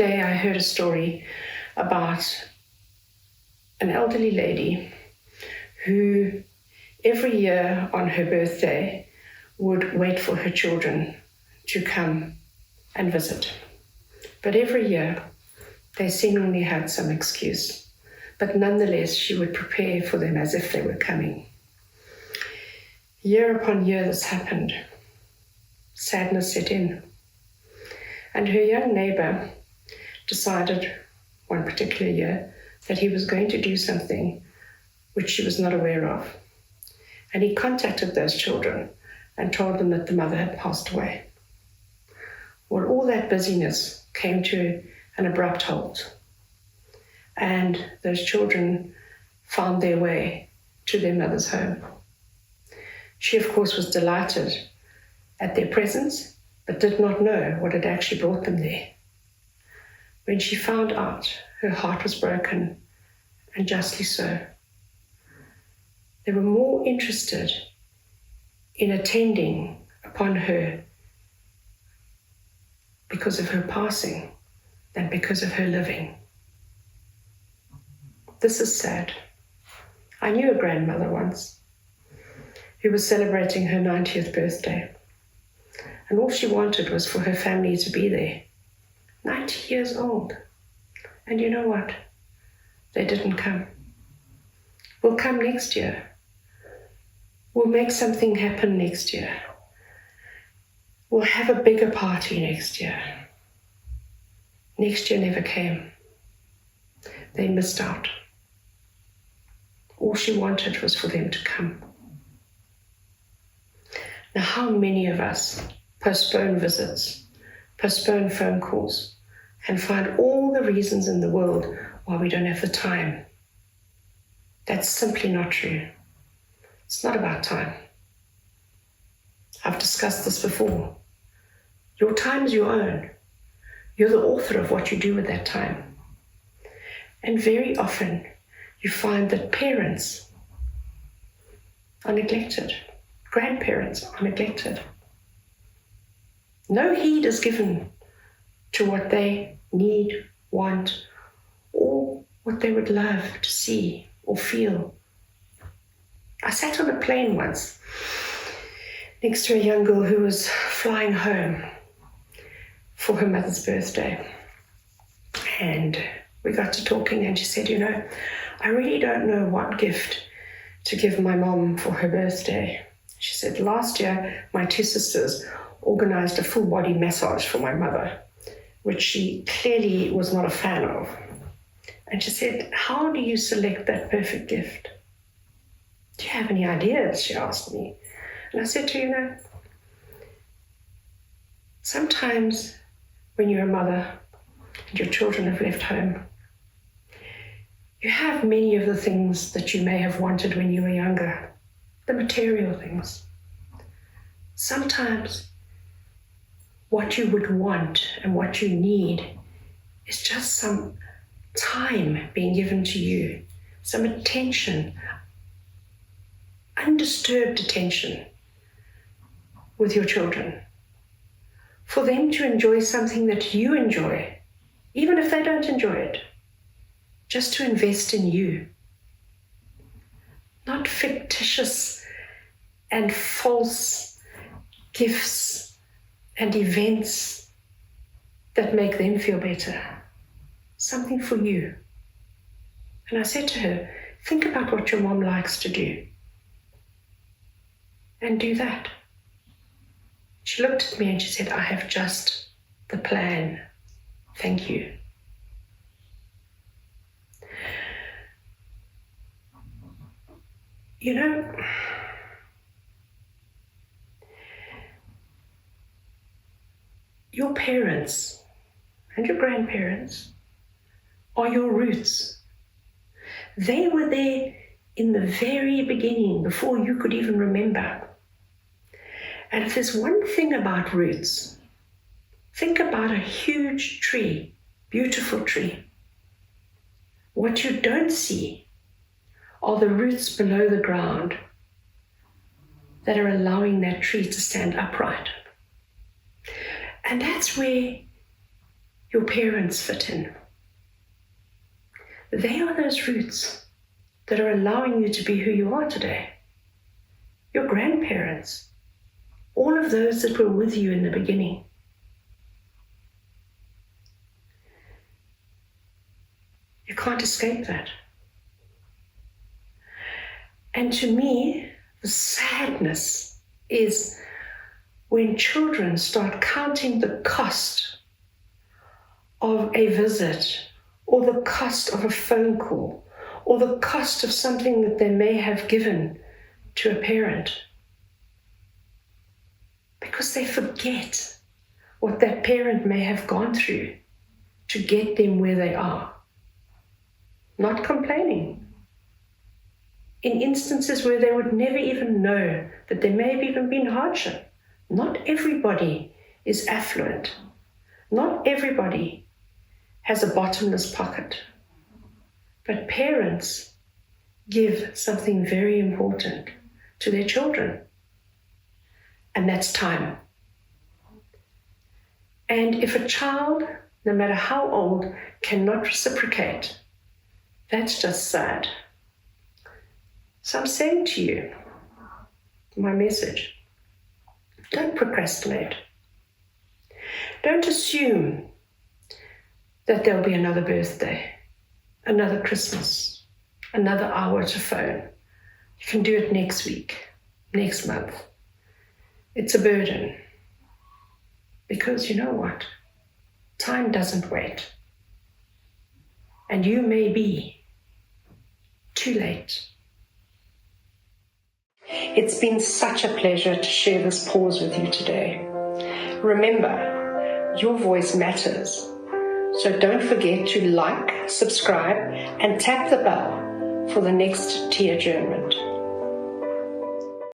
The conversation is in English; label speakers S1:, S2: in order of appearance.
S1: day I heard a story about an elderly lady who every year on her birthday would wait for her children to come and visit. But every year they seemingly had some excuse. But nonetheless, she would prepare for them as if they were coming. Year upon year this happened. Sadness set in. And her young neighbor decided one particular year that he was going to do something which she was not aware of. And he contacted those children and told them that the mother had passed away. Well, all that busyness came to an abrupt halt. And those children found their way to their mother's home. She, of course, was delighted at their presence, but did not know what had actually brought them there. When she found out, her heart was broken, and justly so. They were more interested in attending upon her because of her passing than because of her living. This is sad. I knew a grandmother once who was celebrating her 90th birthday, and all she wanted was for her family to be there. 90 years old. And you know what? They didn't come. We'll come next year. We'll make something happen next year. We'll have a bigger party next year. Next year never came. They missed out. All she wanted was for them to come. Now, how many of us postpone visits, postpone phone calls, and find all the reasons in the world why we don't have the time? That's simply not true. It's not about time. I've discussed this before. Your time is your own. You're the author of what you do with that time. And very often you find that parents are neglected. Grandparents are neglected. No heed is given to what they need, want, or what they would love to see or feel. I sat on a plane once next to a young girl who was flying home for her mother's birthday. And we got to talking and she said, you know, I really don't know what gift to give my mom for her birthday. She said, last year, my two sisters organized a full body massage for my mother, which she clearly was not a fan of. And she said, how do you select that perfect gift? Do you have any ideas? She asked me. And I said to her, you know, sometimes when you're a mother and your children have left home, you have many of the things that you may have wanted when you were younger, the material things. Sometimes what you would want and what you need is just some time being given to you, some attention, undisturbed attention with your children, for them to enjoy something that you enjoy, even if they don't enjoy it, just to invest in you. Not fictitious and false gifts and events that make them feel better. Something for you. And I said to her, think about what your mom likes to do and do that. She looked at me and she said, I have just the plan. Thank you. You know, your parents and your grandparents are your roots. They were there in the very beginning, before you could even remember. And if there's one thing about roots, think about a huge tree, beautiful tree. What you don't see are the roots below the ground that are allowing that tree to stand upright. And that's where your parents fit in. They are those roots that are allowing you to be who you are today. Your grandparents, all of those that were with you in the beginning. You can't escape that. And to me, the sadness is when children start counting the cost of a visit, or the cost of a phone call, or the cost of something that they may have given to a parent, because they forget what that parent may have gone through to get them where they are. Not complaining. In instances where they would never even know that there may have even been hardship. Not everybody is affluent. Not everybody has a bottomless pocket. But parents give something very important to their children, and that's time. And if a child, no matter how old, cannot reciprocate, that's just sad. So I'm saying to you, my message, don't procrastinate. Don't assume that there'll be another birthday, another Christmas, another hour to phone. You can do it next week, next month. It's a burden. Because you know what? Time doesn't wait. And you may be too late. It's been such a pleasure to share this pause with you today. Remember, your voice matters. So don't forget to like, subscribe, and tap the bell for the next tea adjournment.